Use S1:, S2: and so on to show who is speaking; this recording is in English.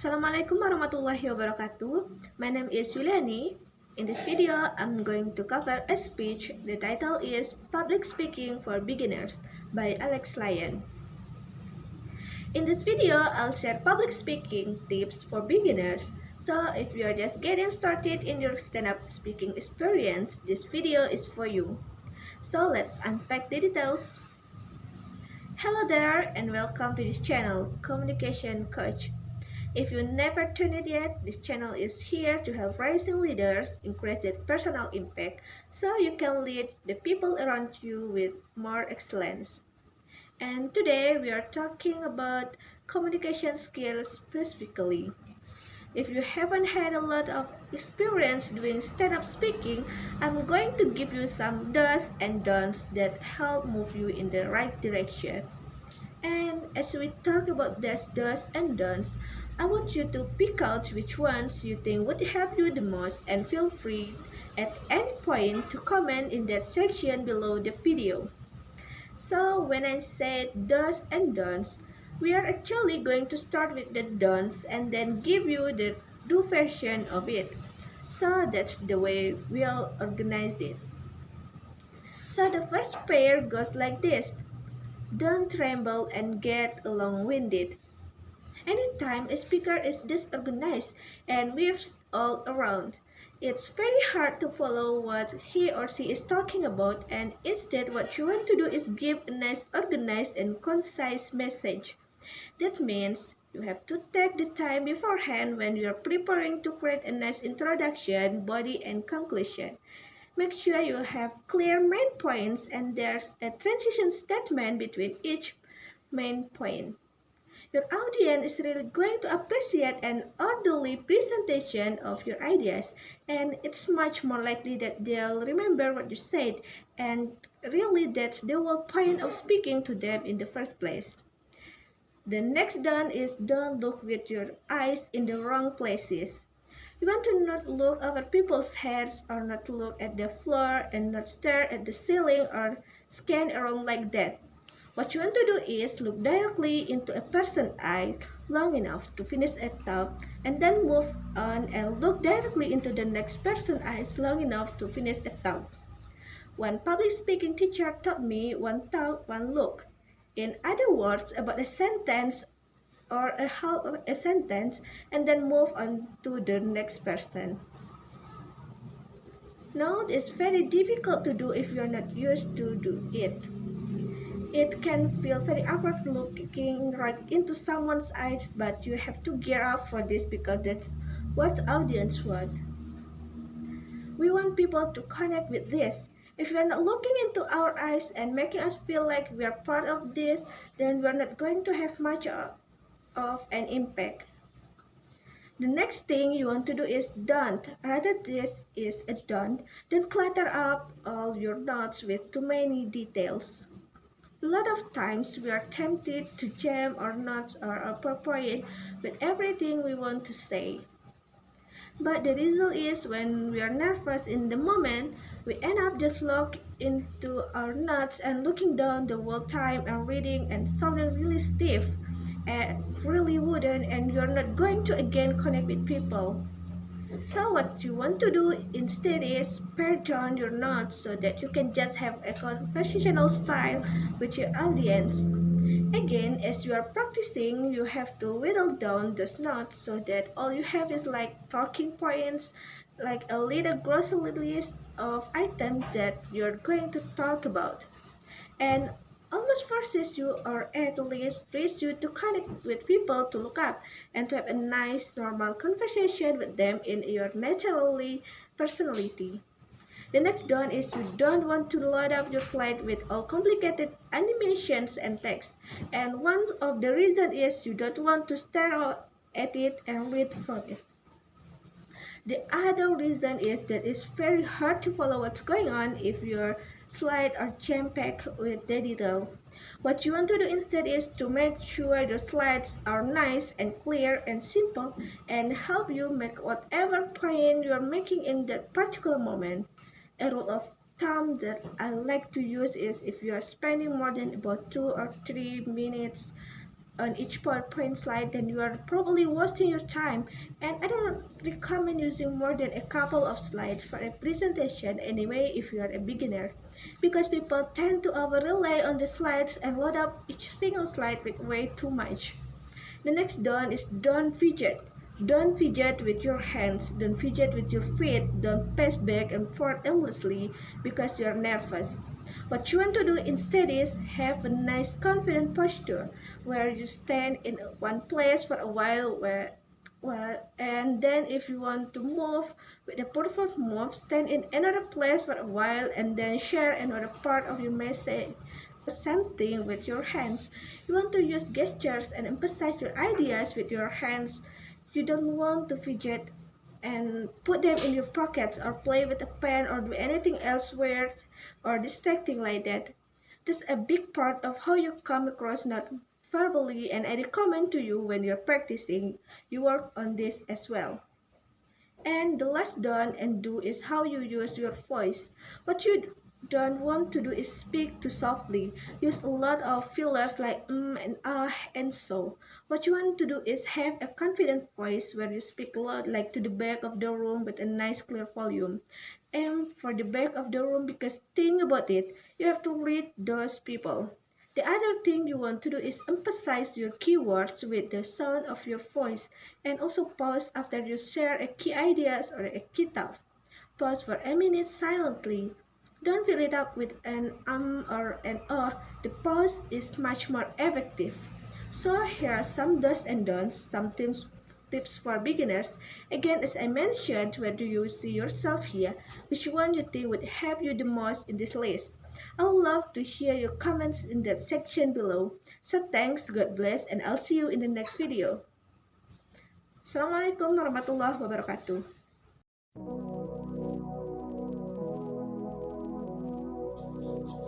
S1: Assalamualaikum warahmatullahi wabarakatuh. My name is Yuliani. In this video, I'm going to cover a speech. The title is Public Speaking for Beginners by Lyon. In this video, I'll share public speaking tips for beginners. So if you're just getting started in your stand-up speaking experience, this video is for you. So let's unpack the details. Hello there and welcome to this channel, Communication Coach. If you never tuned it yet, this channel is here to help rising leaders increase their personal impact so you can lead the people around you with more excellence. And today we are talking about communication skills specifically. If you haven't had a lot of experience doing stand-up speaking, I'm going to give you some do's and don'ts that help move you in the right direction. And as we talk about these do's and don'ts, I want you to pick out which ones you think would help you the most and feel free at any point to comment in that section below the video. So when I say do's and don'ts, we are actually going to start with the don'ts and then give you the do version of it. So that's the way we'll organize it. So the first pair goes like this. Don't tremble and get long-winded. Anytime a speaker is disorganized and weaves all around, it's very hard to follow what he or she is talking about, and instead what you want to do is give a nice organized and concise message. That means you have to take the time beforehand when you are preparing to create a nice introduction, body and conclusion. Make sure you have clear main points and there's a transition statement between each main point. Your audience is really going to appreciate an orderly presentation of your ideas, and it's much more likely that they'll remember what you said, and really that's the whole point of speaking to them in the first place. The next done is don't look with your eyes in the wrong places. You want to not look over people's heads or not look at the floor and not stare at the ceiling or scan around like that. What you want to do is look directly into a person's eye long enough to finish a thought and then move on and look directly into the next person's eyes long enough to finish a thought. One public speaking teacher taught me one thought, one look. In other words, about a sentence or a half of a sentence and then move on to the next person. Now, it's very difficult to do if you're not used to do it. It can feel very awkward looking right into someone's eyes, but you have to gear up for this because that's what the audience want. We want people to connect with this. If we are not looking into our eyes and making us feel like we are part of this, then we are not going to have much of an impact. The next thing you want to do is don't. Rather, this is a don't clutter up all your notes with too many details. A lot of times we are tempted to jam our notes or appropriate with everything we want to say. But the result is when we are nervous in the moment, we end up just locked into our notes and looking down the whole time and reading and sounding really stiff and really wooden, and you're not going to again connect with people. So what you want to do instead is pare down your notes so that you can just have a conversational style with your audience. Again, as you are practicing, you have to whittle down those notes so that all you have is like talking points, like a little grocery list of items that you're going to talk about. And almost forces you or at least frees you to connect with people, to look up and to have a nice normal conversation with them in your naturally personality. The next one is you don't want to load up your slide with all complicated animations and text, and one of the reasons is you don't want to stare at it and read from it. The other reason is that it's very hard to follow what's going on if your slides are jam-packed with the detail. What you want to do instead is to make sure your slides are nice and clear and simple and help you make whatever point you're making in that particular moment. A rule of thumb that I like to use is if you are spending more than about 2 or 3 minutes on each PowerPoint slide, then you are probably wasting your time. And I don't recommend using more than a couple of slides for a presentation anyway if you are a beginner, because people tend to over rely on the slides and load up each single slide with way too much. The next don't is don't fidget. Don't fidget with your hands, don't fidget with your feet, don't pace back and forth endlessly because you're nervous. What you want to do instead is have a nice confident posture where you stand in one place for a while and then if you want to move with a perfect move, stand in another place for a while and then share another part of your message something with your hands. You want to use gestures and emphasize your ideas with your hands. You don't want to fidget and put them in your pockets or play with a pen or do anything else weird or distracting like that. That's a big part of how you come across not verbally, and I recommend to you when you're practicing, you work on this as well. And the last don't and do is how you use your voice. What you don't want to do is speak too softly. Use a lot of fillers like and and so. What you want to do is have a confident voice where you speak loud like to the back of the room with a nice clear volume. Aim for the back of the room because think about it, you have to read those people. The other thing you want to do is emphasize your keywords with the sound of your voice and also pause after you share a key ideas or a key thought. Pause for a minute silently. Don't fill it up with an or an The pause is much more effective. So here are some do's and don'ts, some tips for beginners. Again, as I mentioned, where do you see yourself here? Which one you think would help you the most in this list? I would love to hear your comments in that section below. So thanks, God bless, and I'll see you in the next video. Assalamualaikum warahmatullahi wabarakatuh.